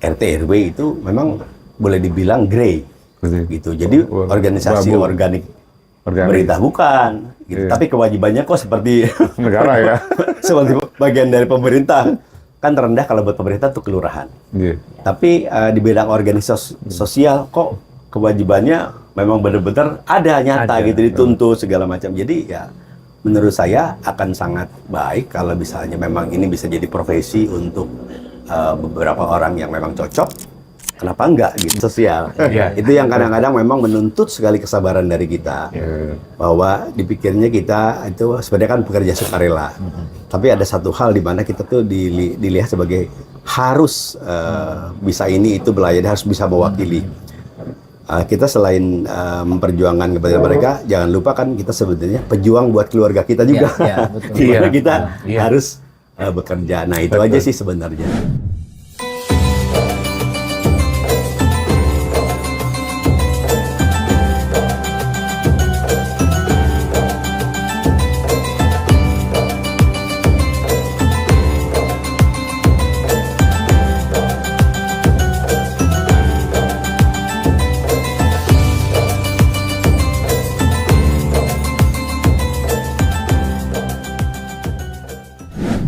RT RW itu memang boleh dibilang grey gitu. Jadi organisasi organik pemerintah bukan gitu. Tapi kewajibannya kok seperti negara ya. seperti bagian dari pemerintah. Kan terendah kalau buat pemerintah tuh kelurahan. Tapi di bidang organisasi sosial kok kewajibannya memang benar-benar ada nyata gitu, dituntut segala macam. Jadi ya menurut saya akan sangat baik kalau misalnya memang ini bisa jadi profesi untuk beberapa orang yang memang cocok. Kenapa enggak gitu, sosial. Itu yang kadang-kadang memang menuntut sekali kesabaran dari kita. Bahwa dipikirnya kita itu sebenarnya kan pekerja sukarela. Tapi ada satu hal di mana kita tuh dilihat sebagai harus bisa ini itu belayar, harus bisa mewakili. Kita selain memperjuangkan kepada mereka, jangan lupa kan kita sebetulnya pejuang buat keluarga kita juga. Dimana kita harus bekerja. Nah itu aja sih sebenarnya.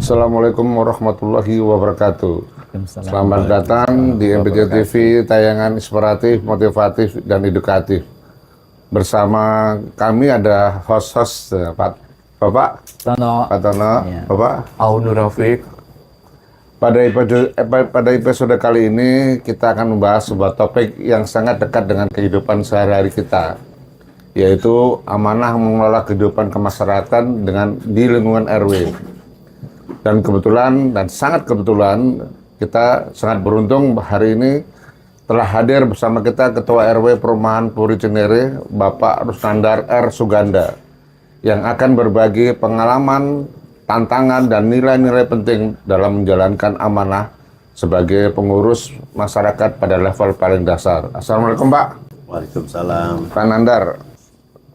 Assalamualaikum warahmatullahi wabarakatuh. Selamat datang di MPJ TV, tayangan inspiratif, motivatif, dan edukatif. Bersama kami ada host-host Bapak Tono, Bapak Aunu Rafiq. Pada episode kali ini kita akan membahas sebuah topik yang sangat dekat dengan kehidupan sehari-hari kita, yaitu amanah mengelola kehidupan kemasyarakatan di lingkungan RW. Dan kebetulan dan sangat kebetulan kita sangat beruntung hari ini telah hadir bersama kita Ketua RW Perumahan Puri Cinere, Bapak Rusnandar R. Suganda, yang akan berbagi pengalaman, tantangan, dan nilai-nilai penting dalam menjalankan amanah sebagai pengurus masyarakat pada level paling dasar. Assalamualaikum Pak. Waalaikumsalam. Pak Nandar,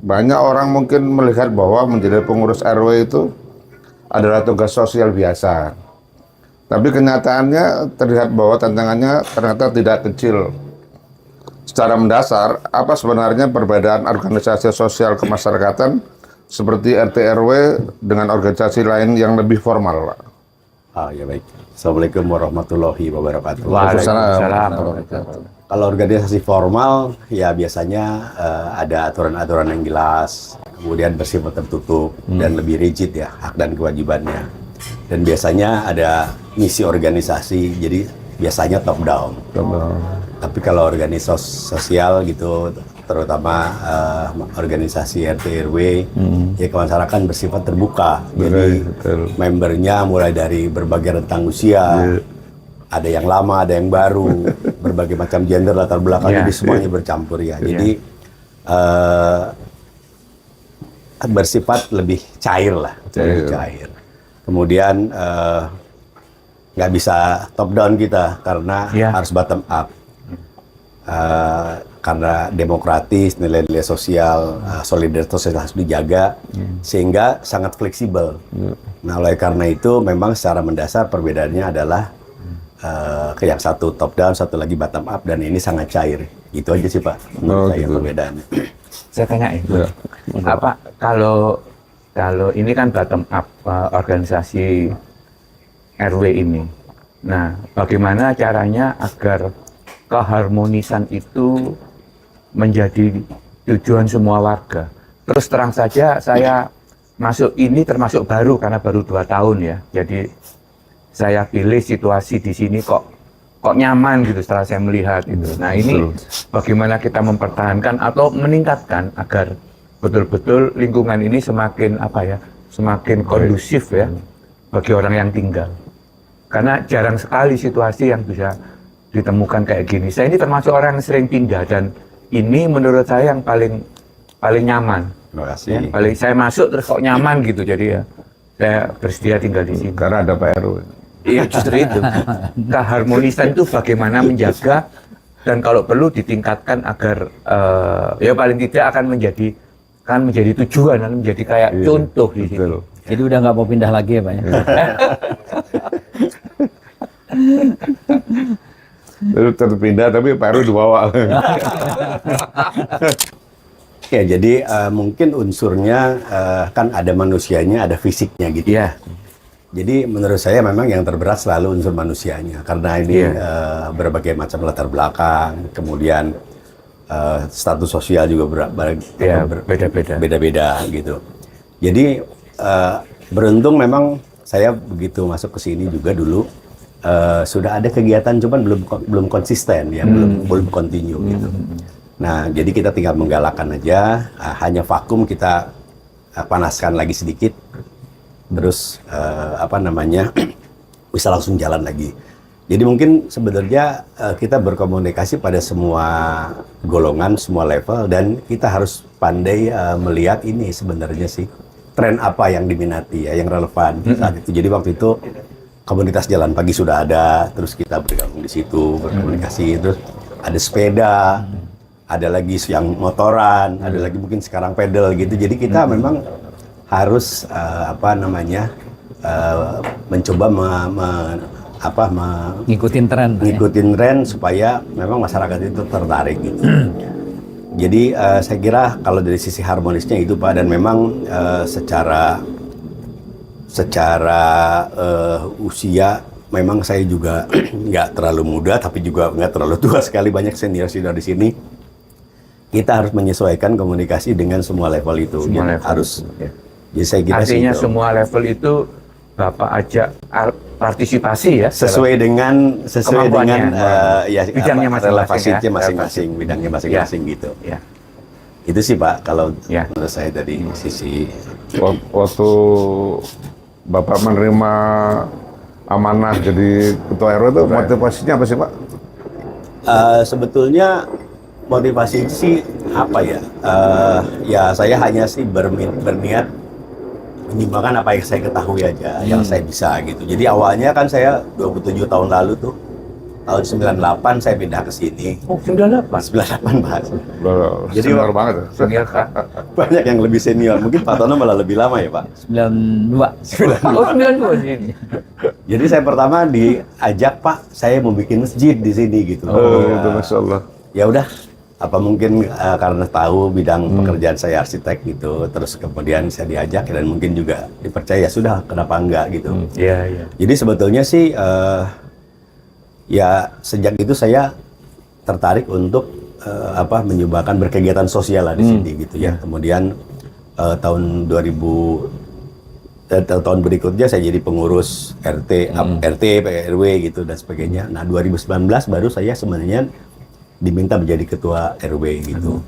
banyak orang mungkin melihat bahwa menjadi pengurus RW itu adalah tugas sosial biasa. Tapi kenyataannya terlihat bahwa tantangannya ternyata tidak kecil. Secara mendasar, apa sebenarnya perbedaan organisasi sosial kemasyarakatan seperti RT RW dengan organisasi lain yang lebih formal? Ya baik. Assalamualaikum warahmatullahi wabarakatuh. Waalaikumsalam. Kalau organisasi formal, ya biasanya ada aturan-aturan yang jelas, kemudian bersifat tertutup dan lebih rigid ya hak dan kewajibannya. Dan biasanya ada misi organisasi, jadi biasanya top down. Tapi kalau organisasi sosial gitu, terutama organisasi RT RW, ya kemasyarakatan bersifat terbuka. Jadi membernya mulai dari berbagai rentang usia. Ada yang lama, ada yang baru, berbagai macam gender, latar belakang, jadi semuanya bercampur ya. Jadi bersifat lebih cair lah, cair. Kemudian nggak bisa top down kita karena harus bottom up. Karena demokratis, nilai-nilai sosial, solidaritas sosial harus dijaga, sehingga sangat fleksibel. Nah, oleh karena itu memang secara mendasar perbedaannya adalah yang satu top down, satu lagi bottom up, dan ini sangat cair. Itu aja sih Pak, menurut saya perbedaannya. Saya tanyain, apa kalau ini kan bottom up organisasi RW ini. Nah, bagaimana caranya agar keharmonisan itu menjadi tujuan semua warga? Terus terang saja saya masuk ini termasuk baru karena baru 2 tahun ya. Jadi saya pilih situasi di sini kok nyaman gitu setelah saya melihat itu. Nah ini bagaimana kita mempertahankan atau meningkatkan agar betul-betul lingkungan ini semakin semakin kondusif ya bagi orang yang tinggal. Karena jarang sekali situasi yang bisa ditemukan kayak gini. Saya ini termasuk orang yang sering pindah dan ini menurut saya yang paling nyaman. Terima kasih. Paling saya masuk terus kok nyaman gitu, jadi ya saya bersedia tinggal di sini. Karena ada Pak RW. Iya justru itu. Keharmonisan itu bagaimana menjaga dan kalau perlu ditingkatkan agar ya paling tidak akan menjadi tujuan dan menjadi kayak contoh di sini. Jadi udah nggak mau pindah lagi ya Pak ya? Lalu terpindah tapi Pak RW dibawa. Ya, jadi mungkin unsurnya kan ada manusianya, ada fisiknya gitu. Iya. Jadi menurut saya memang yang terberat selalu unsur manusianya, karena ini berbagai macam latar belakang, kemudian status sosial juga beda-beda gitu. Jadi beruntung memang saya begitu masuk ke sini juga dulu sudah ada kegiatan, cuman belum konsisten ya, belum continue gitu. Nah, jadi kita tinggal menggalakkan aja, hanya vakum kita panaskan lagi sedikit, terus bisa langsung jalan lagi. Jadi mungkin sebenarnya kita berkomunikasi pada semua golongan, semua level, dan kita harus pandai melihat ini sebenarnya sih tren apa yang diminati ya, yang relevan saat itu. Jadi waktu itu komunitas jalan pagi sudah ada, terus kita bergabung di situ, berkomunikasi, terus ada sepeda, ada lagi yang motoran, ada lagi mungkin sekarang pedal gitu. Jadi kita memang harus mencoba ngikutin tren supaya memang masyarakat itu tertarik gitu. Jadi saya kira kalau dari sisi harmonisnya itu Pak, dan memang secara usia memang saya juga nggak terlalu muda tapi juga nggak terlalu tua sekali, banyak senior di sini. Kita harus menyesuaikan komunikasi dengan semua level itu. Semua level. Harus. Ya. Jadi saya kira artinya itu. semua level itu Bapak ajak partisipasi ya. Sesuai dengan bidangnya masing-masing relevasinya masing-masing, bidangnya masing-masing gitu. Ya. Itu sih Pak kalau Ya. menurut saya dari sisi Waktu Bapak menerima amanah jadi ketua RW itu motivasinya apa sih Pak? sebetulnya motivasi sih apa ya? Ya saya hanya sih berniat menyumbangkan apa yang saya ketahui aja, yang saya bisa gitu. Jadi awalnya kan saya 27 tahun lalu tuh, tahun 98 saya pindah ke sini. Oh, 98. 98 Pak. Jadi Senior banget ya. Senior Kak. Banyak yang lebih senior. Mungkin Pak Tono malah lebih lama ya Pak. 92. Oh, 92 sini. Jadi saya pertama diajak Pak, saya mau bikin masjid di sini gitu. Itu Masya Allah. Ya udah, apa mungkin karena tahu bidang pekerjaan saya arsitek gitu, terus kemudian saya diajak dan mungkin juga dipercaya, sudah kenapa enggak gitu. Iya, iya. Jadi sebetulnya sih ya sejak itu saya tertarik untuk menyumbangkan berkegiatan sosial lah di sini gitu ya. Kemudian tahun 2000 tahun berikutnya saya jadi pengurus RT, RW gitu dan sebagainya. Nah 2019 baru saya sebenarnya diminta menjadi ketua RW gitu.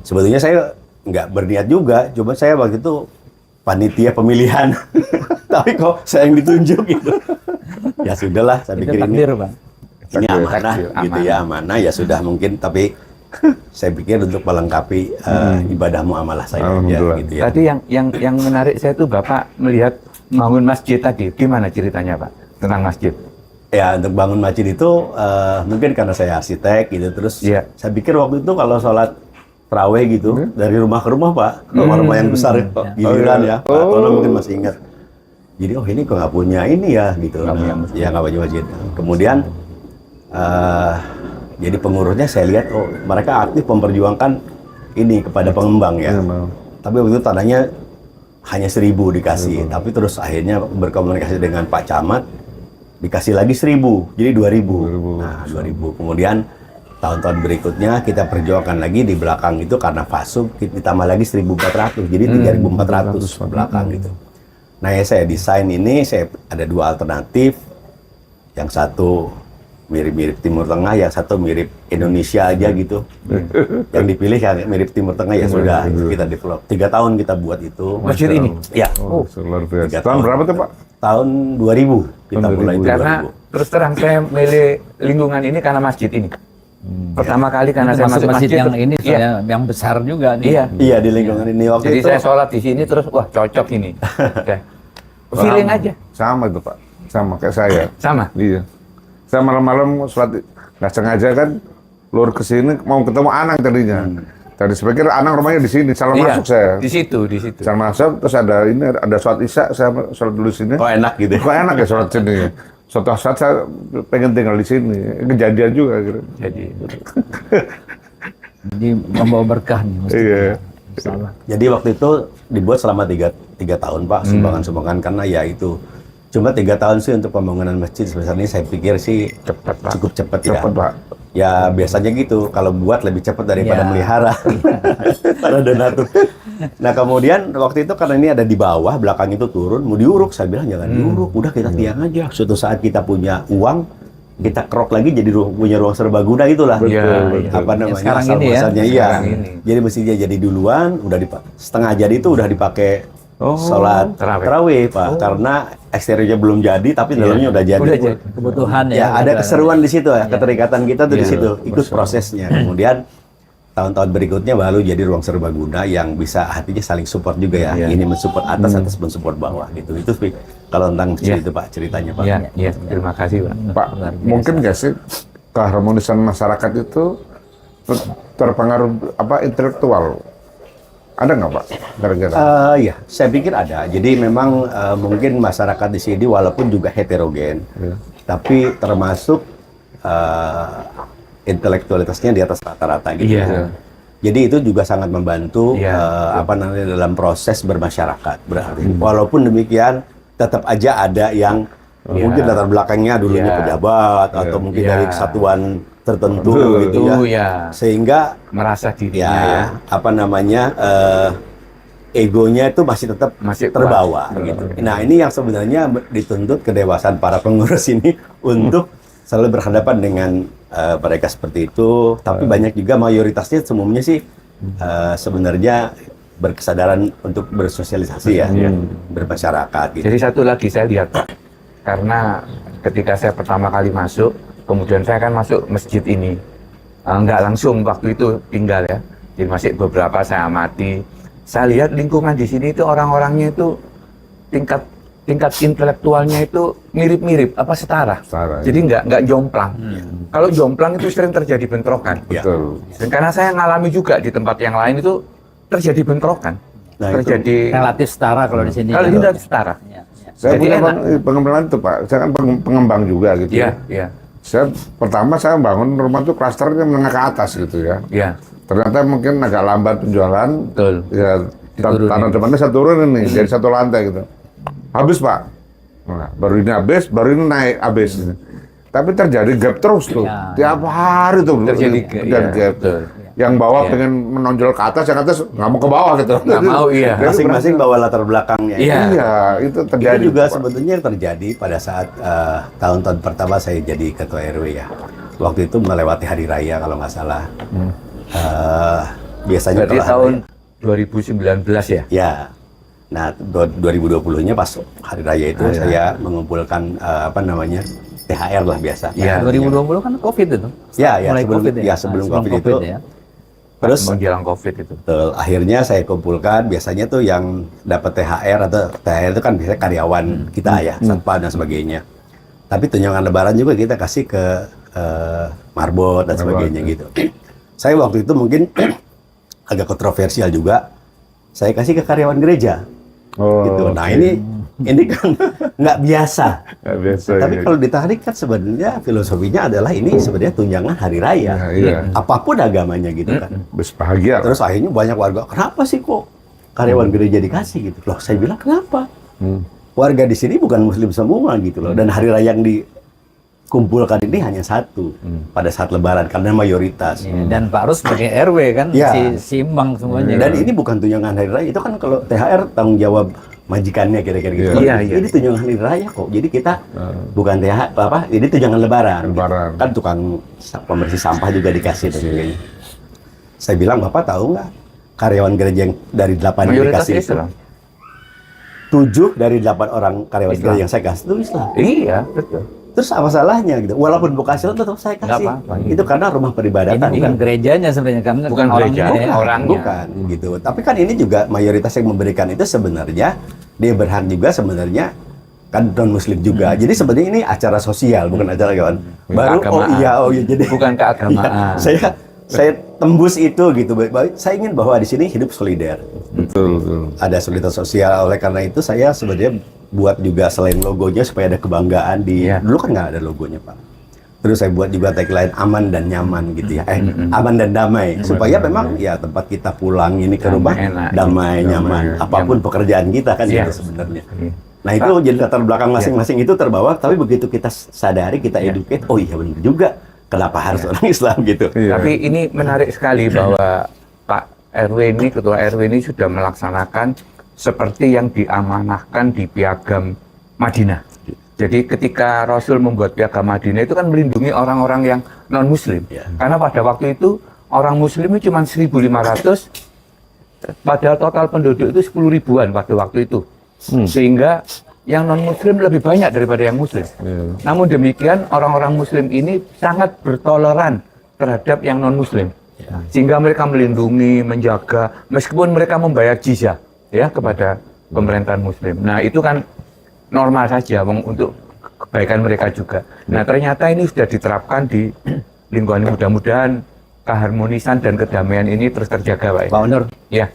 Sebetulnya saya nggak berniat juga, cuma saya waktu itu panitia pemilihan. Tapi kok saya yang ditunjuk gitu. Ya sudahlah, saya Itu pikir takdir, Bang. ini amanah takdir, gitu ya, amanah ya sudah mungkin, tapi saya pikir untuk melengkapi ibadah muamalah saya ya, gitu ya. Tadi yang menarik saya tuh Bapak melihat bangun masjid tadi. Gimana ceritanya Pak tentang masjid? Ya untuk bangun masjid itu mungkin karena saya arsitek gitu, terus Iya. saya pikir waktu itu kalau sholat terawih gitu dari rumah ke rumah Pak, rumah-rumah yang besar giliran ya, Pak Tono mungkin masih ingat. Jadi ini kok nggak punya ini ya gitu, ya nggak punya masjid. Kemudian jadi pengurusnya saya lihat mereka aktif memperjuangkan ini kepada pengembang ya. Tapi waktu itu tanahnya hanya 1.000 dikasih, tapi terus akhirnya berkomunikasi dengan Pak Camat, dikasih lagi 1.000, jadi 2.000. Nah 2.000. Kemudian tahun-tahun berikutnya kita perjuangkan lagi di belakang itu karena FASUB ditambah lagi 1.400, jadi 3.400 belakang gitu. Nah ya saya desain ini, saya ada 2 alternatif, yang satu mirip-mirip Timur Tengah, yang satu mirip Indonesia aja gitu. Yang dipilih yang mirip Timur Tengah ya sudah kita develop. 3 tahun kita buat itu. Masjid ini? Ya. Luar biasa. 3 Tahun berapa tuh Pak? Tahun 2000 kita mulai itu. Karena terus terang saya milih lingkungan ini karena masjid ini. Pertama kali karena saya Masuk masuk masjid yang ini, Iya. yang besar juga nih. Iya. Iya di lingkungan ini waktu Jadi itu. saya sholat di sini terus wah cocok ini. Udah. Feeling aja. Sama itu Pak. Sama kayak saya. Sama. Iya. Saya malam-malam sholat nggak sengaja kan lur ke sini mau ketemu Anang tadinya. Tadi saya pikir Anang rumahnya di sini, salah Iya, masuk saya. di situ. Salah masuk terus ada sholat Isya, saya sholat dulu sini. Oh enak gitu. Kok enak ya sholat sini. suatu saat saya pengen tinggal di sini. Kejadian juga gitu. Jadi membawa berkah nih. Iya. Salah. Jadi waktu itu dibuat selama tiga tahun Pak, sumbangan-sumbangan karena ya itu. Cuma 3 tahun sih untuk pembangunan masjid sebesar ini saya pikir sih Cepat, Pak. cukup cepat ya. Cepat, Pak. Ya biasanya gitu, kalau buat lebih cepat daripada Ya. melihara para donatur. Nah kemudian waktu itu karena ini ada di bawah, belakang itu turun, mau diuruk, saya bilang jangan diuruk, udah kita tiang aja. Suatu saat kita punya uang, kita kerok lagi jadi punya ruang serbaguna itulah. Betul. Apa namanya? sekarang asal ini ya. muasalnya, iya. Sekarang ini. Jadi mestinya jadi duluan, udah setengah jadi itu udah dipakai sholat Tarawih. tarawih Pak, karena eksteriornya belum jadi, tapi dalamnya udah jadi. Udah jadi. Kebutuhan Ya, ada keseruan di situ ya, keterikatan kita tuh di Iya, situ, ikut prosesnya. Kemudian tahun-tahun berikutnya baru jadi ruang serbaguna yang bisa artinya saling support juga ya. Iya. Ini mensupport atas, atas mensupport bawah gitu. Itu sih kalau tentang Iya. itu Pak ceritanya Pak. Iya, terima kasih Pak. Pak, mungkin nggak sih keharmonisan masyarakat itu terpengaruh intelektual? Ada nggak Pak? Kira-kira? Ya, saya pikir ada. Jadi memang mungkin masyarakat di sini walaupun juga heterogen, tapi termasuk intelektualitasnya di atas rata-rata gitu. Iya. Jadi itu juga sangat membantu Iya. dalam proses bermasyarakat. Berarti walaupun demikian tetap aja ada yang mungkin latar belakangnya dulunya pejabat atau mungkin Iya. dari kesatuan tertentu gitu ya. Ya. Sehingga Merasa dirinya ya, egonya itu masih tetap Masih terbawa kuat. gitu. Nah, ini yang sebenarnya dituntut kedewasaan para pengurus ini untuk selalu berhadapan dengan mereka seperti itu. Tapi banyak juga mayoritasnya semuanya sih sebenarnya berkesadaran untuk bersosialisasi ya, bermasyarakat gitu. Jadi satu lagi saya lihat Pak, karena ketika saya pertama kali masuk, kemudian saya kan masuk masjid ini, nggak langsung waktu itu tinggal ya, di masjid beberapa saya amati, saya lihat lingkungan di sini itu orang-orangnya itu tingkat intelektualnya itu mirip-mirip, setara. Setara, Jadi nggak jomplang. Kalau jomplang itu sering terjadi bentrokan. Ya. Betul. Dan karena saya ngalami juga di tempat yang lain itu terjadi bentrokan, Nah, itu terjadi relatif setara kalau di sini. kalau ini tidak setara. Ya, ya. Saya Jadi punya enak. pengembangan itu Pak. Saya kan pengembang juga gitu. Iya, ya. iya, Pertama saya bangun rumah itu klasternya menengah ke atas gitu ya. iya, Ternyata mungkin agak lambat penjualan. betul. Ya, Diturunin. tanah depannya saya turunin nih, jadi 1 lantai gitu. Habis Pak. Nah, baru ini habis, baru ini naik habis. Tapi terjadi gap terus tuh. Ya. Tiap hari tuh Terjadi gap. betul. Yang bawah Iya. pengen menonjol ke atas, yang atas nggak mau ke bawah gitu. Nggak mau, iya. Jadi Masing-masing bawa latar belakangnya. Iya. Iya, itu terjadi. Itu juga Pak. sebetulnya yang terjadi pada saat tahun-tahun pertama saya jadi ketua RW ya. Waktu itu melewati hari raya kalau nggak salah. Biasanya Berarti kalau tahun hari, 2019 ya? ya. Nah, 2020-nya pas hari raya itu saya mengumpulkan THR lah biasa. Iya. 2020 kan COVID itu. Ya, ya, Mulai sebelum- COVID ya, sebelum COVID itu. ya. Terus menjelang COVID itu. betul, akhirnya saya kumpulkan biasanya tuh yang dapat THR atau THR itu kan biasanya karyawan kita ya, satpam dan sebagainya. Tapi tunjangan lebaran juga kita kasih ke marbot dan sebagainya gitu. Saya waktu itu mungkin agak kontroversial juga. Saya kasih ke karyawan gereja. Oh, Gitu. Nah, oke. ini kan nggak biasa. Nggak biasa. Tapi iya. kalau ditarik kan sebenarnya filosofinya adalah ini sebenarnya tunjangan hari raya. Nah, iya. Apapun agamanya gitu kan. Bes bahagia. Terus akhirnya banyak warga, kenapa sih kok karyawan gereja dikasih gitu? Loh, saya bilang kenapa? Warga di sini bukan muslim semua gitu loh. Dan hari raya yang dikumpulkan ini hanya satu pada saat lebaran karena mayoritas. Ya, dan Pak Rus sebagai RW kan Ya. seimbang semuanya. Dan ini bukan tunjangan hari raya, itu kan kalau THR tanggung jawab majikannya kira-kira gitu. Iya, iya. Ini tunjangan hari raya kok. Jadi kita bukan THR ini tunjangan lebaran. Lebaran. Kan tukang pembersih sampah juga dikasih dan sebagainya. Saya bilang, Bapak tahu nggak karyawan gereja yang dari 8 yang Mayoritas dikasih itu, Islam. 7 dari 8 orang karyawan Islam. gereja yang saya kasih itu Islam. Iya, betul. Terus apa salahnya gitu? Walaupun bukan Islam tetap saya Nggak kasih. apa-apa, Itu karena rumah ini peribadatan. bukan gerejanya sebenarnya karena Bukan gereja, orangnya ya. orangnya. Bukan gitu. Tapi kan ini juga mayoritas yang memberikan itu sebenarnya dia berhak juga sebenarnya kan non muslim juga. Jadi sebenarnya ini acara sosial bukan acara kawan. Baru Keagamaan. oh iya jadi Bukan keagamaan. Iya, saya saya tembus itu gitu. Saya ingin bahwa di sini hidup solider. Betul. Ada solidaritas sosial. Oleh karena itu saya sebenarnya buat juga selain logonya supaya ada kebanggaan di. Dulu kan nggak ada logonya, Pak. Terus saya buat juga tagline aman dan nyaman gitu ya. Aman dan damai supaya memang ya tempat kita pulang ini ke rumah damai, nyaman. Apapun pekerjaan kita kan gitu sebenarnya. Nah itu jadi latar belakang masing-masing itu terbawa, tapi begitu kita sadari, kita educate, oh iya benar juga, kenapa harus orang Islam gitu. Tapi ini menarik sekali bahwa Pak RW ini, Ketua RW ini sudah melaksanakan seperti yang diamanahkan di Piagam Madinah. Jadi ketika Rasul membuat Piagam Madinah itu kan melindungi orang-orang yang non-Muslim. Karena pada waktu itu orang Muslim itu cuma 1.500, padahal total penduduk itu 10 ribuan pada waktu itu. Sehingga yang non-Muslim lebih banyak daripada yang Muslim. Namun demikian orang-orang Muslim ini sangat bertoleran terhadap yang non-Muslim. Sehingga mereka melindungi, menjaga, meskipun mereka membayar jizyah ya kepada pemerintahan Muslim. Nah itu kan normal saja untuk kebaikan mereka juga. Nah ternyata ini sudah diterapkan di lingkungan, mudah-mudahan keharmonisan dan kedamaian ini terus terjaga, Pak. Pak Onur. Ya.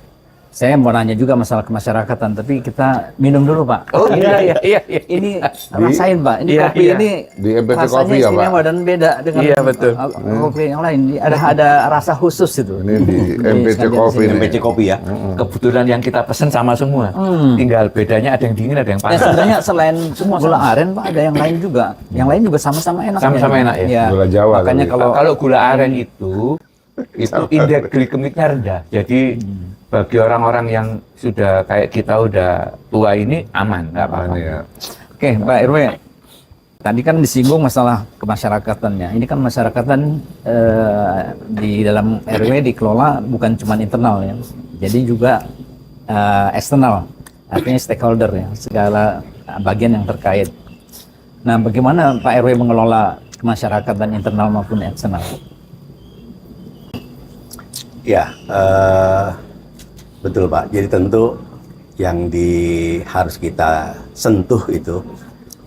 Saya mau nanya juga masalah kemasyarakatan, tapi kita minum dulu, Pak. Oh iya. Ini rasain, Pak. Ini kopi ini di MPC rasanya Coffee ya, Pak? istimewa dan beda dengan betul. kopi yang lain. Ada rasa khusus itu. Ini di MPC Coffee. MPC Kopi ya. Kebetulan yang kita pesen sama semua. Tinggal bedanya ada yang dingin, ada yang Ya, panas. sebenarnya selain gula aren, Pak, ada yang lain juga. Yang lain juga sama-sama enak. Sama-sama enak ya? Gula Jawa Makanya kali. kalau Gula aren itu indeks glikemiknya rendah. Jadi bagi orang-orang yang sudah kayak kita udah tua ini aman, nggak apa-apa. Ya. Oke, Pak RW. Tadi kan disinggung masalah kemasyarakatannya. Ini kan masyarakatan di dalam RW dikelola bukan cuma internal ya. Jadi juga eksternal. Artinya stakeholder ya, segala bagian yang terkait. Nah, bagaimana Pak RW mengelola kemasyarakatan internal maupun eksternal? Ya, betul Pak. Jadi tentu yang harus kita sentuh itu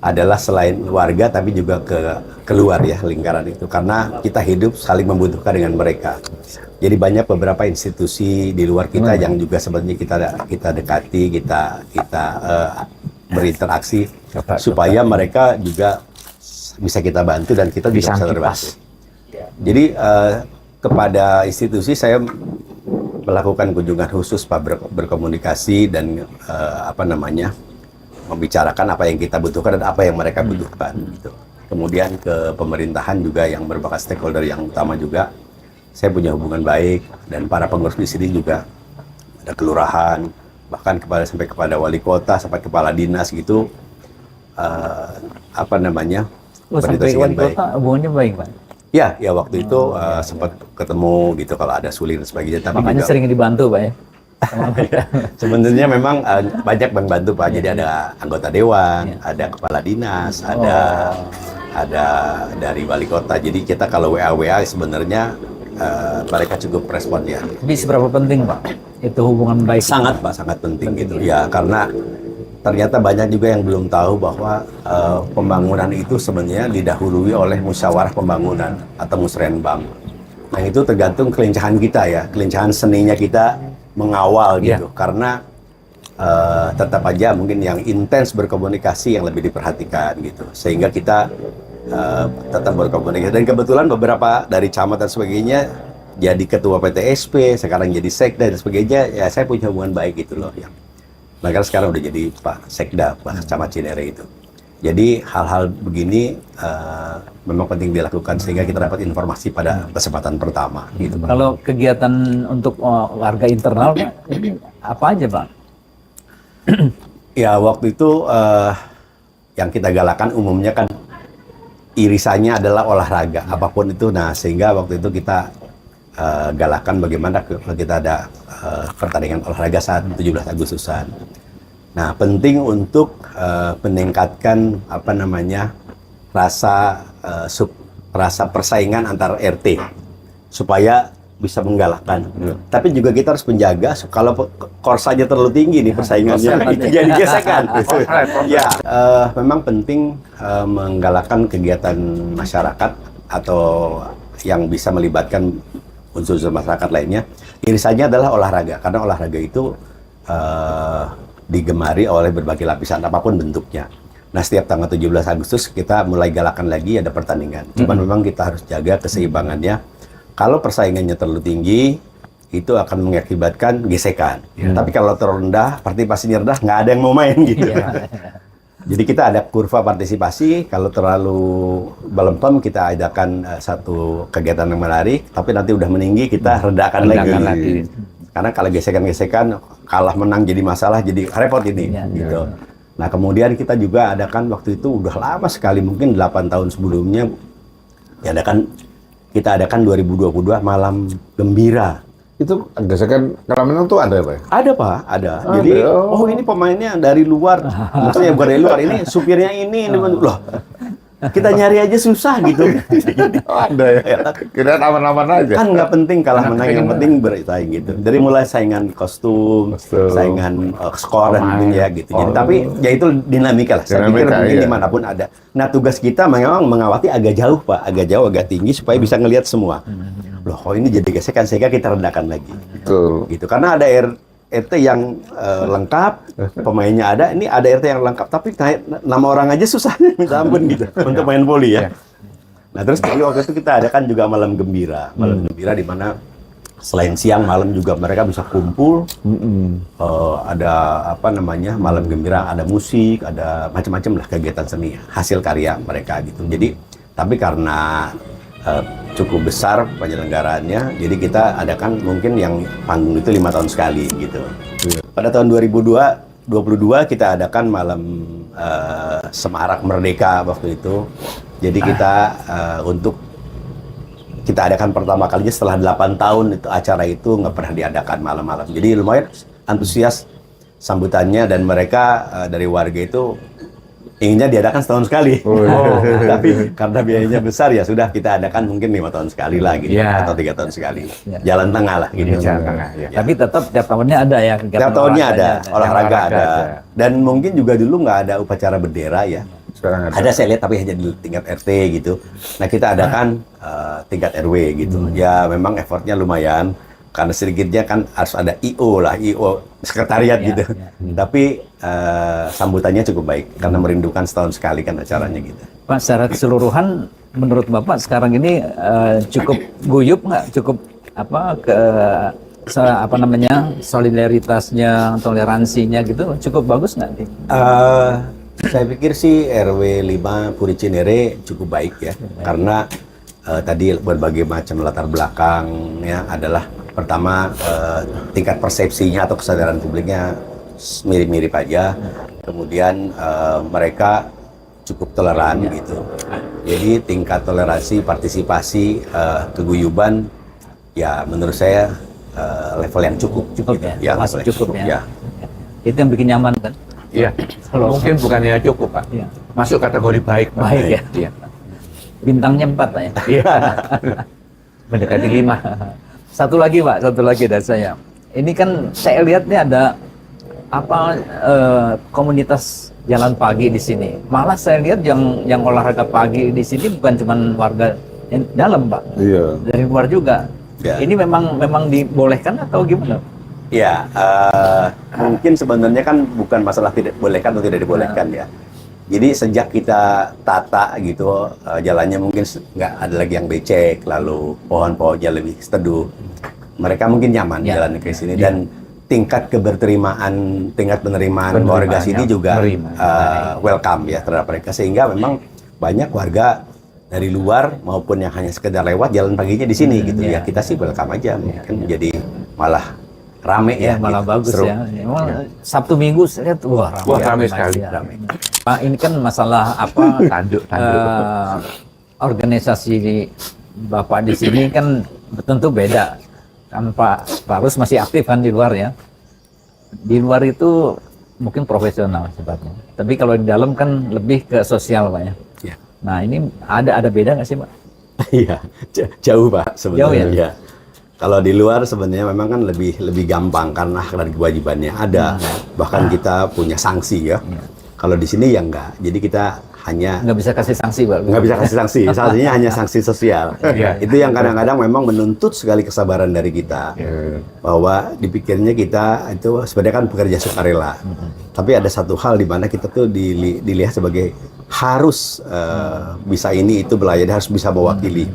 adalah selain warga tapi juga keluar ya lingkaran itu, karena kita hidup saling membutuhkan dengan mereka. Jadi banyak beberapa institusi di luar kita yang juga sebenarnya kita dekati, kita berinteraksi supaya mereka juga bisa kita bantu dan kita juga bisa terbantu. Jadi kepada institusi saya melakukan kunjungan khusus Pak, berkomunikasi dan membicarakan apa yang kita butuhkan dan apa yang mereka butuhkan gitu. Kemudian ke pemerintahan juga yang merupakan stakeholder yang utama juga saya punya hubungan baik, dan para pengurus di sini juga ada kelurahan, bahkan sampai kepada wali kota, sampai kepala dinas gitu, Sampai berdiskusi wali dengan baik. kota hubungannya baik, Pak. Ya waktu itu sempat ketemu gitu kalau ada sulit dan sebagainya. Tapi Makanya juga, sering dibantu, Pak ya. sebenarnya memang banyak membantu Pak. Jadi ada anggota dewan, ada kepala dinas, ada dari wali kota. Jadi kita kalau WA sebenarnya mereka cukup respon ya. Tapi seberapa penting, Pak, itu hubungan baik? Sangat Pak, sangat penting gitu. Ya karena ternyata banyak juga yang belum tahu bahwa pembangunan itu sebenarnya didahului oleh musyawarah pembangunan atau musrenbang. Nah itu tergantung kelincahan kita ya, kelincahan seninya kita mengawal gitu. Karena tetap aja mungkin yang intens berkomunikasi yang lebih diperhatikan gitu. Sehingga kita tetap berkomunikasi. Dan kebetulan beberapa dari camat dan sebagainya jadi ketua PTSP, sekarang jadi sekda dan sebagainya. Ya saya punya hubungan baik gitu loh yang. Mereka sekarang udah jadi Pak Sekda, Pak Camat Cinere itu. Jadi hal-hal begini memang penting dilakukan sehingga kita dapat informasi pada kesempatan pertama. Gitu, Pak. Kalau kegiatan untuk warga internal, Pak, ini apa aja, Pak? Ya waktu itu yang kita galakan umumnya kan irisannya adalah olahraga, apapun itu. Nah sehingga waktu itu kita galakan bagaimana kalau kita ada pertandingan olahraga saat 17 Agustusan. Nah, penting untuk meningkatkan rasa persaingan antar RT supaya bisa menggalakkan. Tapi juga kita harus menjaga kalau korsanya terlalu tinggi nih persaingannya itu jadi gesekan. Ya, memang penting menggalakkan kegiatan masyarakat atau yang bisa melibatkan unsur-unsur masyarakat lainnya. Irisannya adalah olahraga, karena olahraga itu digemari oleh berbagai lapisan apapun bentuknya. Nah, setiap tanggal 17 Agustus kita mulai galakan lagi ada pertandingan. Cuman memang kita harus jaga keseimbangannya. Kalau persaingannya terlalu tinggi, itu akan mengakibatkan gesekan. Tapi kalau terlalu rendah, partisipasinya rendah, nggak ada yang mau main gitu. Jadi kita ada kurva partisipasi. Kalau terlalu belempem, kita adakan satu kegiatan yang menarik. Tapi nanti udah meninggi, kita redakan lagi. Karena kalau gesekan-gesekan, kalah menang jadi masalah, jadi repot ini. Gitu. Nah, kemudian kita juga adakan waktu itu udah lama sekali, mungkin 8 tahun sebelumnya, kita adakan 2022 Malam Gembira. Itu gesekan kalau menang tuh ada ya, Pak? Ada, Pak, ada. Jadi, ini pemainnya dari luar. Maksudnya bukan dari luar, ini supirnya ini. Loh, kita nyari aja susah gitu. Ada ya? Kirain aman-aman aja. Kan nggak penting kalah menang, yang penting bersaing gitu. Dari mulai saingan kostum, saingan skor dan gitu ya gitu. Jadi, tapi ya itu dinamika lah. Saya pikir mungkin dimanapun ada. Nah, tugas kita memang mengawati agak jauh, Pak. Agak jauh, agak tinggi supaya bisa ngelihat semua. Loh, kok ini jadi gesekan, sehingga kita redakan lagi. Betul. Gitu. Karena ada RT yang lengkap, pemainnya ada, ini ada RT yang lengkap, tapi nama orang aja susah, minta ampun gitu, untuk main voli ya. Nah, terus waktu itu kita adakan juga Malam Gembira. Malam Gembira di mana selain siang, malam juga mereka bisa kumpul, ada Malam Gembira, ada musik, ada macam-macam lah kegiatan seni, hasil karya mereka gitu. Jadi, tapi karena cukup besar penyelenggaraannya, jadi kita adakan mungkin yang panggung itu 5 tahun sekali gitu. Pada tahun 2022 kita adakan Malam Semarak Merdeka waktu itu. Jadi kita kita adakan pertama kalinya setelah 8 tahun itu acara itu nggak pernah diadakan malam-malam. Jadi lumayan antusias sambutannya, dan mereka dari warga itu inginnya diadakan setahun sekali. Tapi karena biayanya besar, ya sudah kita adakan mungkin 5 tahun sekali lah gitu, atau 3 tahun sekali. Jalan tengah lah gitu. Jalan tengah, Tapi tetap tiap tahunnya ada ya. Tiap tahunnya ada, olahraga ada. Dan mungkin juga dulu nggak ada upacara bendera ya. Sekarang ada saya lihat, tapi hanya di tingkat RT gitu. Nah, kita adakan tingkat RW gitu. Ya memang effortnya lumayan. Karena sedikitnya kan harus ada IO sekretariat gitu. Tapi sambutannya cukup baik karena merindukan setahun sekali kan acaranya gitu. Pak, secara keseluruhan menurut Bapak sekarang ini cukup guyup nggak? Cukup solidaritasnya, toleransinya gitu cukup bagus nggak? Saya pikir sih RW 5 Puri Cinere cukup baik ya. Karena tadi berbagai macam latar belakangnya adalah pertama, tingkat persepsinya atau kesadaran publiknya mirip-mirip aja. Kemudian mereka cukup toleran gitu. Jadi tingkat toleransi, partisipasi, keguyuban, ya menurut saya level yang cukup gitu. Ya, masih cukup ya. Itu yang bikin nyaman kan? Iya. Mungkin bukannya cukup, Pak. Ya. Masuk kategori baik, Pak. Baik ya. Iya. Bintangnya 4 Pak ya. Iya. Mendekati 5. Satu lagi dari saya. Ini kan saya lihat nih ada komunitas jalan pagi di sini. Malah saya lihat yang olahraga pagi di sini bukan cuma warga yang dalam, Pak. Iya. Dari luar juga. Ya. Ini memang dibolehkan atau gimana? Ya, mungkin sebenarnya kan bukan masalah tidak bolehkan atau tidak dibolehkan ya. Jadi sejak kita tata gitu, jalannya mungkin nggak ada lagi yang becek, lalu pohon-pohonnya lebih teduh. Mereka mungkin nyaman jalan ke sini, dan tingkat tingkat penerimaan warga sini juga welcome ya terhadap mereka, sehingga memang banyak warga dari luar maupun yang hanya sekedar lewat jalan paginya di sini gitu ya. Kita sih welcome aja, mungkin jadi malah rame ya, malah gitu. bagus seru. Ya. Memang Sabtu Minggu saya lihat rame sekali. Pak, ini kan masalah tanduk. Organisasi Bapak di sini kan tentu beda. Kan Pak Rus masih aktif kan di luar ya. Di luar itu mungkin profesional sifatnya. Tapi kalau di dalam kan lebih ke sosial, Pak ya. Ya. Nah, ini ada beda nggak sih, Pak? Iya, jauh Pak sebenarnya. Jauh ya? Kalau di luar sebenarnya memang kan lebih gampang karena kewajibannya ada. Bahkan kita punya sanksi ya. Kalau di sini ya enggak. Jadi kita hanya Nggak bisa kasih sanksi, Pak. nggak bisa kasih sanksi, sanksinya hanya sanksi sosial. Iya. Itu yang kadang-kadang memang menuntut sekali kesabaran dari kita, bahwa dipikirnya kita itu sebenarnya kan pekerja sukarela, tapi ada satu hal di mana kita tuh dilihat sebagai harus bisa ini itu melayani, harus bisa mewakili.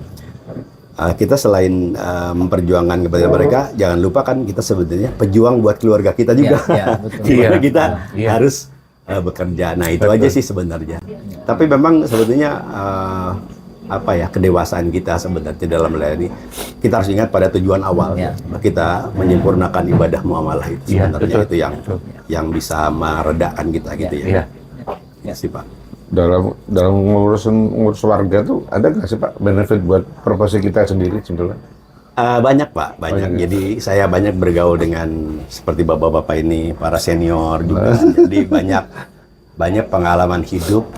Kita selain memperjuangkan kepada mereka, jangan lupa kan kita sebenarnya pejuang buat keluarga kita juga. Betul. Di mana kita Iya. harus bekerja. Nah itu aja sih sebenarnya. Tapi memang sebetulnya apa ya, kedewasaan kita sebenarnya dalam melayani, kita harus ingat pada tujuan awal. Ya. Kita menyempurnakan ibadah muamalah itu Iya, sebenarnya betul. itu yang bisa meredakan kita gitu ya. Iya. Ya sih Pak. Dalam ngurus warga tuh ada nggak sih Pak benefit buat profesi kita sendiri sebetulnya? Banyak Pak, banyak. Banyak. Jadi saya banyak bergaul dengan seperti bapak-bapak ini, para senior juga. Jadi banyak pengalaman hidup,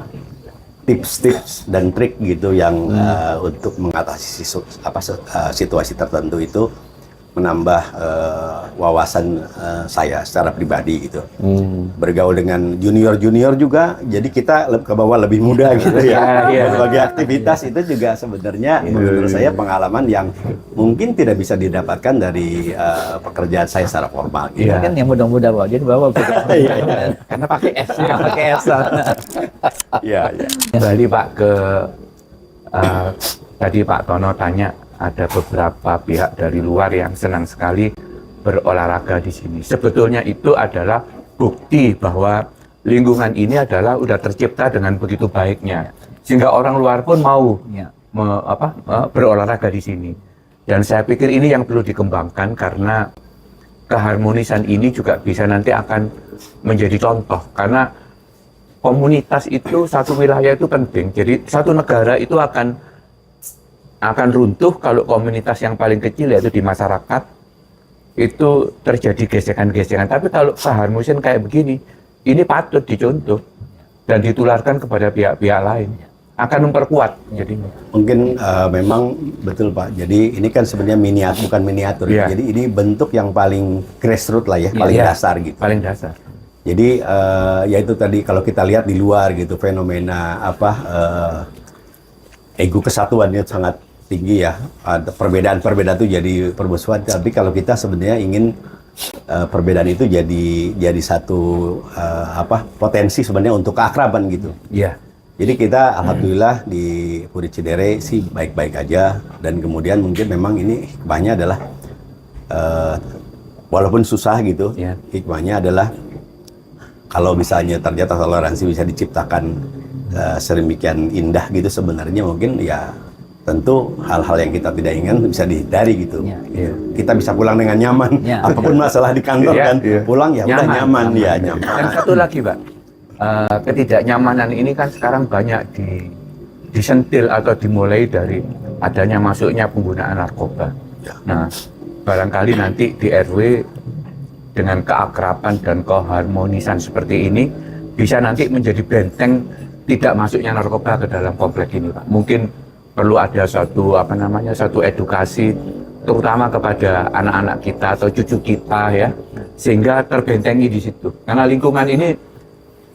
tips-tips dan trik gitu yang untuk mengatasi situasi tertentu itu menambah wawasan saya secara pribadi gitu. Bergaul dengan junior-junior juga, jadi kita ke bawah lebih muda gitu ya. Iya. Berbagai aktivitas itu juga sebenarnya menurut saya pengalaman yang mungkin tidak bisa didapatkan dari pekerjaan saya secara formal gitu. Iya. Kan yang muda-muda, Pak. Jadi Bapak Iya, karena pakai S, pakai S. Iya, iya. Kembali Pak ke tadi Pak Tono tanya, ada beberapa pihak dari luar yang senang sekali berolahraga di sini. Sebetulnya itu adalah bukti bahwa lingkungan ini adalah udah tercipta dengan begitu baiknya, sehingga orang luar pun mau Ya. berolahraga di sini. Dan saya pikir ini yang perlu dikembangkan, karena keharmonisan ini juga bisa nanti akan menjadi contoh, karena komunitas itu, satu wilayah itu penting. Jadi satu negara itu akan runtuh kalau komunitas yang paling kecil, yaitu di masyarakat, itu terjadi gesekan-gesekan. Tapi kalau keharmonisan kayak begini, ini patut dicontoh dan ditularkan kepada pihak-pihak lain, akan memperkuat jadinya. Mungkin memang betul Pak. Jadi ini kan sebenarnya bukan miniatur. Iya. Jadi ini bentuk yang paling grassroots lah ya, paling Iya, dasar gitu. Paling dasar. Jadi ya itu tadi kalau kita lihat di luar gitu, fenomena ego kesatuannya sangat tinggi ya. Ada perbedaan-perbedaan itu jadi permusuhan. Tapi kalau kita sebenarnya ingin perbedaan itu jadi satu potensi sebenarnya untuk keakraban gitu. Iya. Jadi kita alhamdulillah di Puri Cidere sih baik-baik aja, dan kemudian mungkin memang ini hikmahnya adalah walaupun susah gitu, Iya. hikmahnya adalah kalau misalnya ternyata toleransi bisa diciptakan sedemikian indah gitu, sebenarnya mungkin ya tentu hal-hal yang kita tidak inginkan bisa dihindari gitu. Iya. Iya. Kita bisa pulang dengan nyaman, Iya. apapun masalah di kantor Iya. kan, pulang ya udah nyaman, ya Dan nyaman. satu lagi, Pak, ketidaknyamanan ini kan sekarang banyak disentil atau dimulai dari adanya masuknya penggunaan narkoba. Nah, barangkali nanti di RW dengan keakraban dan keharmonisan seperti ini bisa nanti menjadi benteng tidak masuknya narkoba ke dalam komplek ini, Pak. Mungkin perlu ada satu edukasi terutama kepada anak-anak kita atau cucu kita ya, sehingga terbentengi di situ. Karena lingkungan ini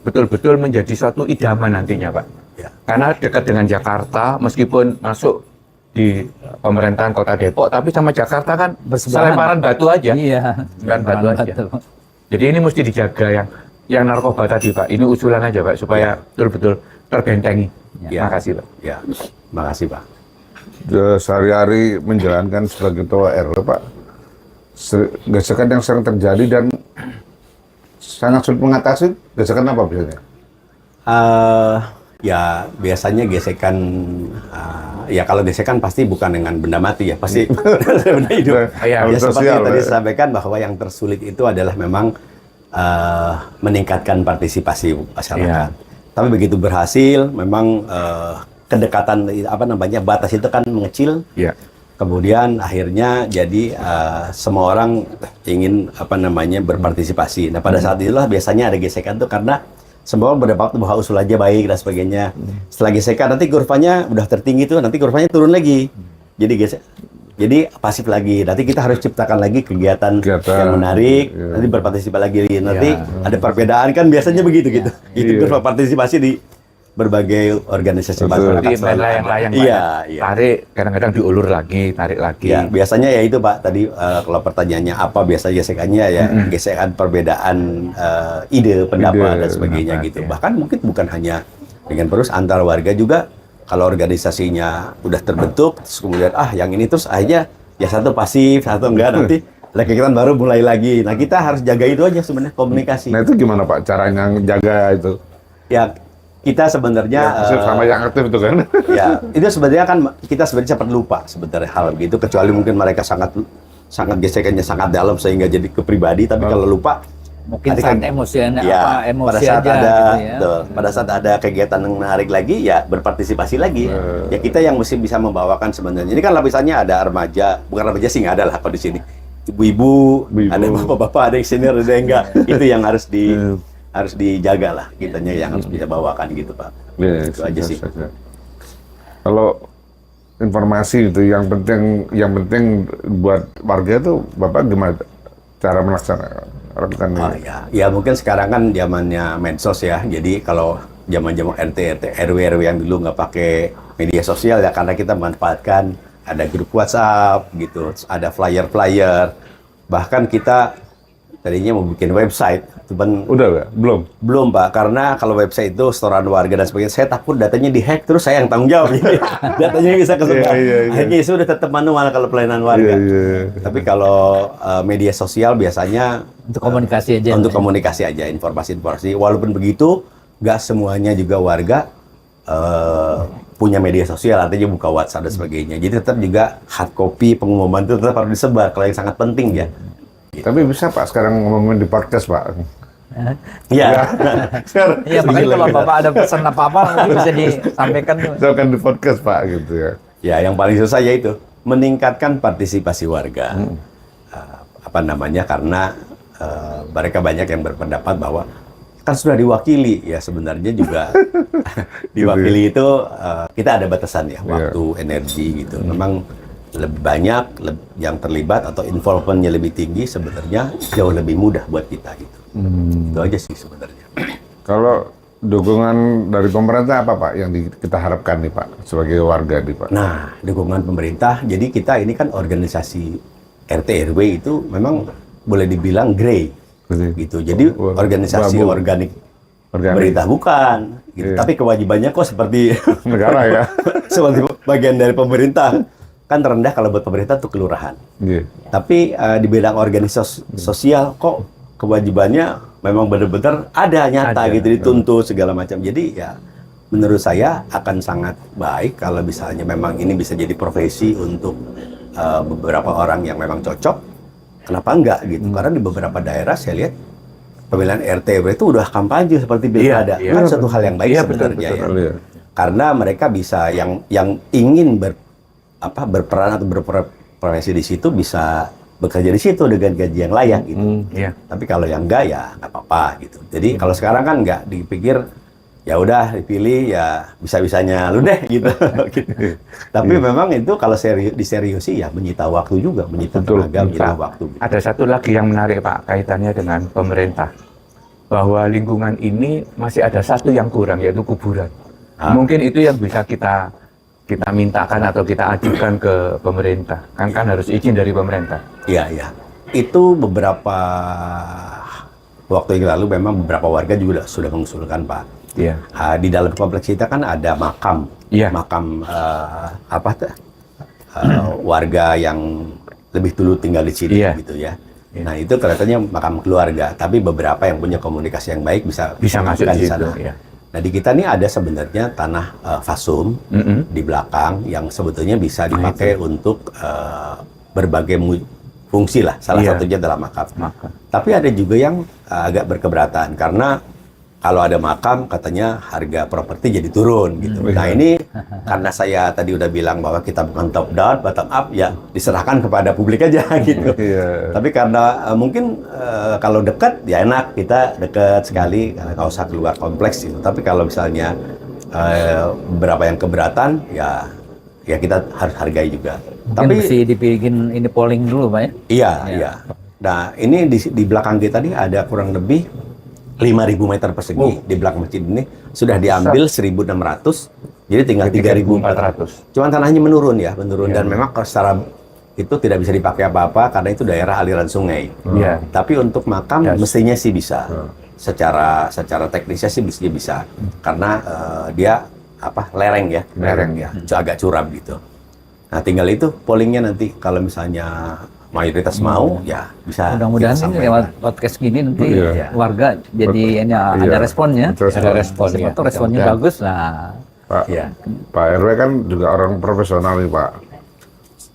betul-betul menjadi suatu idaman nantinya, Pak. Ya. Karena dekat dengan Jakarta, meskipun masuk di pemerintahan Kota Depok, tapi sama Jakarta kan Bersebelahan. selemparan batu aja. Iya. Bukan batu aja. Jadi ini mesti dijaga yang narkoba tadi, Pak. Ini usulan aja, Pak, supaya betul-betul terbentengi. Ya. Makasih, Pak. Ya, makasih Pak. Sehari-hari menjalankan sebagai ketua RW Pak, gesekan yang sering terjadi dan sangat sulit mengatasi, gesekan apa biasanya? Ya biasanya gesekan, ya kalau gesekan pasti bukan dengan benda mati ya, pasti benda hidup. Iya, Ya, seperti sosial, yang tadi ya. saya sampaikan bahwa yang tersulit itu adalah memang meningkatkan partisipasi masyarakat. Tapi begitu berhasil, memang kedekatan batas itu kan mengecil. Iya. Kemudian akhirnya jadi semua orang ingin berpartisipasi. Nah pada saat itulah biasanya ada gesekan tuh karena semua orang berpendapat bahwa usul aja baik dan sebagainya. Setelah gesekan nanti kurvanya udah tertinggi tuh, nanti kurvanya turun lagi. Jadi pasif lagi. Nanti kita harus ciptakan lagi kegiatan yang menarik. Iya. Nanti berpartisipasi lagi. Nanti Iya. ada perbedaan kan biasanya begitu gitu. Itu Iya. kurva partisipasi berbagai organisasi masyarakat. Seperti main selalu ada. layang-layang, Pak, Iya, ya. iya. Tarik, kadang-kadang diulur lagi, tarik lagi. Ya, biasanya ya itu Pak, tadi kalau pertanyaannya apa biasa gesekannya ya, gesekan perbedaan ide, pendapat dan sebagainya pendapat, gitu. ya. Bahkan mungkin bukan hanya dengan terus antar warga juga, kalau organisasinya udah terbentuk, terus kemudian yang ini terus akhirnya ya satu pasif, satu enggak, nanti kegiatan baru mulai lagi. Nah kita harus jaga itu aja sebenarnya, komunikasi. Nah itu gimana Pak caranya jaga itu? Ya kita sebenarnya Yang pasif sama yang aktif itu kan? ya itu sebenarnya kan kita sebenarnya cepat lupa sebenarnya hal begitu, kecuali mungkin mereka sangat gesekannya sangat dalam sehingga jadi ke pribadi, tapi kalau lupa Mungkin nanti saat kan- emosinya emosi pada saat aja ada gitu ya. betul, pada saat ada kegiatan yang menarik lagi ya berpartisipasi lagi. Ya kita yang mesti bisa membawakan sebenarnya. Ini kan lapisannya ada remaja, bukan remaja sih nggak ada lah kalau di sini. Ibu-ibu, ada bapak-bapak, ada yang senior, ada yang enggak. Itu yang harus dijaga lah, kitanya yang harus bisa bawakan gitu Pak. Iya, Itu aja sih. Kalau informasi itu yang penting buat warga itu Bapak gimana cara melaksanakan ini? Oh ya mungkin sekarang kan zamannya medsos ya. Jadi kalau zaman-zaman RT, RW yang dulu nggak pakai media sosial ya, karena kita manfaatkan ada grup WhatsApp gitu, ada flyer-flyer. Bahkan kita tadinya mau bikin website, cuman Udah nggak? belum Pak, karena kalau website itu setoran warga dan sebagainya, saya takut datanya dihack, terus saya yang tanggung jawab. Jadi, datanya bisa kesebar. Iya. Akhirnya sudah tetap manual kalau pelayanan warga. Iya. Tapi kalau media sosial biasanya Untuk komunikasi aja. untuk komunikasi aja, informasi-informasi. Walaupun begitu, nggak semuanya juga warga punya media sosial, artinya buka WhatsApp dan sebagainya. Jadi tetap juga hard copy pengumuman itu tetap harus disebar kalau yang sangat penting ya. Tapi bisa Pak sekarang ngomongin di podcast Pak. Iya. Sekarang Iya, makanya kalau Bapak ada pesan apa-apa mungkin bisa disampaikan. Misalkan di podcast Pak gitu ya. Ya, yang paling susah yaitu meningkatkan partisipasi warga. Karena mereka banyak yang berpendapat bahwa kan sudah diwakili, ya sebenarnya juga diwakili itu kita ada batasan ya, waktu, energi gitu. Memang lebih banyak yang terlibat atau involvementnya lebih tinggi, sebenarnya jauh lebih mudah buat kita gitu. Itu aja sih sebenarnya. Kalau dukungan dari pemerintah apa Pak yang kita harapkan nih Pak sebagai warga nih Pak? Nah, dukungan pemerintah, jadi kita ini kan organisasi RT RW itu memang boleh dibilang grey gitu. Jadi organisasi organik pemerintah bukan gitu. Tapi kewajibannya kok seperti Negara ya. seperti bagian dari pemerintah. Kan rendah kalau buat pemerintah tuh kelurahan. Tapi di bidang organisasi sosial kok kewajibannya memang benar-benar ada nyata gitu, dituntut segala macam. Jadi ya menurut saya akan sangat baik kalau misalnya memang ini bisa jadi profesi untuk beberapa orang yang memang cocok. Kenapa enggak gitu? Karena di beberapa daerah saya lihat pemilihan RT RW itu udah kampanye seperti pilkada. Kan satu hal yang baik sebenarnya ya. Karena mereka bisa yang ingin berperan atau berprofesi di situ bisa bekerja di situ dengan gaji yang layak gitu. Tapi kalau yang enggak ya nggak apa-apa gitu. Jadi kalau sekarang kan nggak dipikir ya udah dipilih ya bisa-bisanya lu deh gitu. Tapi memang itu kalau diseriusi ya menyita waktu juga, menyita tenaga, menyita waktu. Gitu. Ada satu lagi yang menarik Pak kaitannya dengan pemerintah, bahwa lingkungan ini masih ada satu yang kurang, yaitu kuburan. Mungkin itu yang bisa kita mintakan atau kita ajukan ke pemerintah. Kan harus izin dari pemerintah. Iya. Itu beberapa waktu yang lalu memang beberapa warga juga sudah mengusulkan Pak. Iya. Di dalam kompleks kita kan ada makam. Iya. Makam warga yang lebih dulu tinggal di sini gitu ya. Nah, itu kelihatannya makam keluarga, tapi beberapa yang punya komunikasi yang baik bisa masuk di sana. Ya. Nah, di kita nih ada sebenarnya tanah fasum di belakang yang sebetulnya bisa dipakai untuk berbagai fungsi lah. Salah satunya adalah makam. Tapi ada juga yang agak berkeberatan karena kalau ada makam katanya harga properti jadi turun gitu. Nah, ini karena saya tadi udah bilang bahwa kita bukan top down, bottom up, ya diserahkan kepada publik aja gitu. Tapi karena mungkin kalau dekat ya enak, kita dekat sekali karena nggak usah keluar kompleks gitu. Tapi kalau misalnya beberapa yang keberatan ya kita harus hargai juga. Mungkin Tapi mesti dibikin ini polling dulu Pak ya? Iya. Nah, ini di belakang kita nih ada kurang lebih 5.000 meter persegi di belakang masjid ini sudah diambil 1.600, jadi tinggal 3.400. Cuman tanahnya menurun ya, dan memang kalau secara itu tidak bisa dipakai apa-apa karena itu daerah aliran sungai. Tapi untuk makam mestinya sih bisa. Secara teknisnya sih mestinya bisa. Karena dia lereng ya, agak curam gitu. Nah, tinggal itu pollingnya nanti kalau misalnya mayoritas mau ya bisa. Mudah-mudahan ini lewat podcast gini nanti warga jadi ada responnya. Ada responnya. Atau responnya bagus. Nah, Pak RW kan juga orang profesional nih Pak.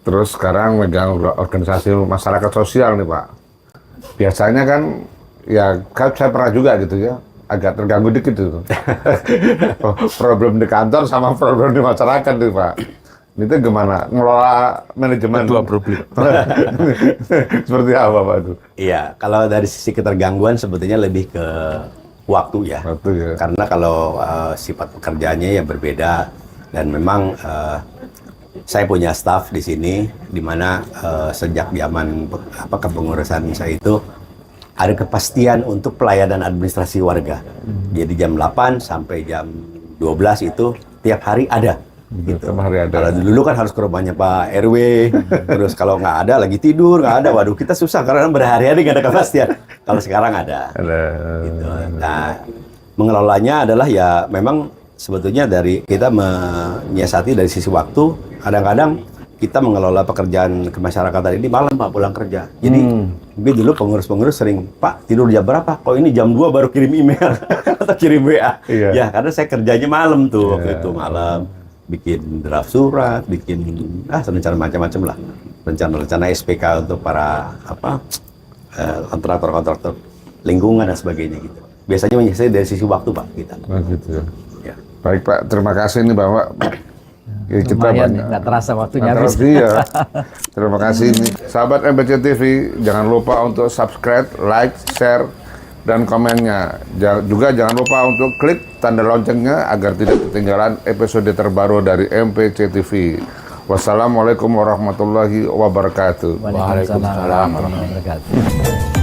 Terus sekarang megang organisasi masyarakat sosial nih Pak. Biasanya kan saya pernah juga gitu ya, agak terganggu dikit itu. Problem di kantor sama problem di masyarakat nih Pak. Itu gimana ngelola manajemen dua problem? Seperti apa Pak itu? Iya, kalau dari sisi ketergangguan sebetulnya lebih ke waktu ya. Karena kalau sifat pekerjaannya ya berbeda, dan memang saya punya staff di sini, di mana sejak zaman kepengurusan saya itu ada kepastian untuk pelayanan administrasi warga. Jadi jam 8 sampai jam 12 itu tiap hari ada. Gitu. Kalau dulu kan harus ke rumahnya Pak RW, terus kalau nggak ada lagi tidur, nggak ada, waduh kita susah karena berhari-hari nggak ada kepastian. Kalau sekarang ada. Gitu. Nah, mengelolanya adalah ya memang sebetulnya dari kita menyiasati dari sisi waktu. Kadang-kadang kita mengelola pekerjaan kemasyarakatan ini malam Pak pulang kerja. Jadi mungkin dulu pengurus-pengurus sering, Pak tidur jam berapa? Kok ini jam 2 baru kirim email atau kirim WA? Ya karena saya kerjanya malam tuh waktu itu malam. Bikin draft surat, bikin rencana macam-macam lah, rencana SPK untuk para kontraktor lingkungan dan sebagainya gitu. Biasanya menyelesaikan dari sisi waktu Pak kita. Gitu. Ya. Baik Pak, terima kasih nih Bapak. Kita nggak terasa waktunya habis. Ya. Terima kasih nih. Sahabat MPC TV, jangan lupa untuk subscribe, like, share, dan komennya. Juga jangan lupa untuk klik tanda loncengnya agar tidak ketinggalan episode terbaru dari MPC TV. Wassalamualaikum warahmatullahi wabarakatuh. Waalaikumsalam warahmatullahi wabarakatuh.